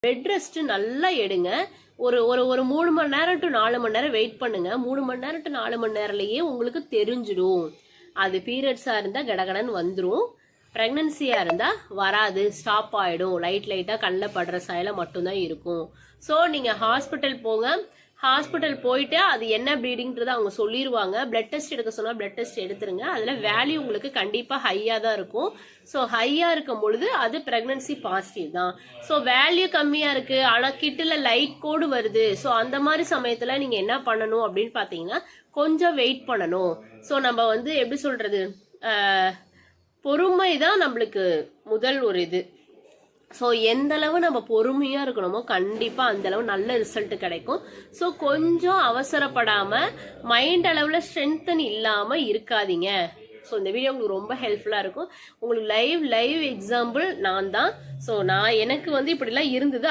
Bed rest நல்லா எடுங்க. ஒரு ஒரு ஒரு 3 மணி நேரம் டு 4 மணி நேரம் வெயிட் பண்ணுங்க. 3 மணி நேரம் டு 4 மணி நேரம்லயே உங்களுக்கு தெரிஞ்சிடும். அது பீரியட்ஸா இருந்தா கடகடன்னு வந்துடும். பிரெக்னன்சியா இருந்தா வராது, ஸ்டாப் ஆயிடும். லைட்டா கண்ணில் படுற சாயல மட்டும்தான் இருக்கும். ஸோ நீங்க ஹாஸ்பிட்டல் போங்க. ஹாஸ்பிட்டல் போயிட்டு அது என்ன ப்ளீடிங்ன்றதை அவங்க சொல்லிடுவாங்க. பிளட் டெஸ்ட் எடுக்க சொன்னா பிளட் டெஸ்ட் எடுத்துருங்க. அதுல வேல்யூ உங்களுக்கு கண்டிப்பா ஹையா தான் இருக்கும். ஸோ ஹையா இருக்கும் பொழுது அது பிரெக்னன்சி பாசிட்டிவ் தான். ஸோ வேல்யூ கம்மியா இருக்கு ஆனா கிட்டில லைட் கோடு வருது. ஸோ அந்த மாதிரி சமயத்துல நீங்க என்ன பண்ணணும் அப்படின்னு பாத்தீங்கன்னா கொஞ்சம் வெயிட் பண்ணணும். ஸோ நம்ம வந்து எப்படி சொல்றது, பொறுமை தான் நம்மளுக்கு முதல் ஒரு இது. ஸோ எந்த அளவு நம்ம பொறுமையா இருக்கணுமோ கண்டிப்பா அந்த அளவு நல்ல ரிசல்ட் கிடைக்கும். ஸோ கொஞ்சம் அவசரப்படாம மைண்ட் அளவுல ஸ்ட்ரென்தன் இல்லாம இருக்காதீங்க. ஸோ இந்த வீடியோ உங்களுக்கு ரொம்ப ஹெல்ப்ஃபுல்லா இருக்கும். உங்களுக்கு லைவ் எக்ஸாம்பிள் நான் தான். ஸோ எனக்கு வந்து இப்படிலாம் இருந்தது.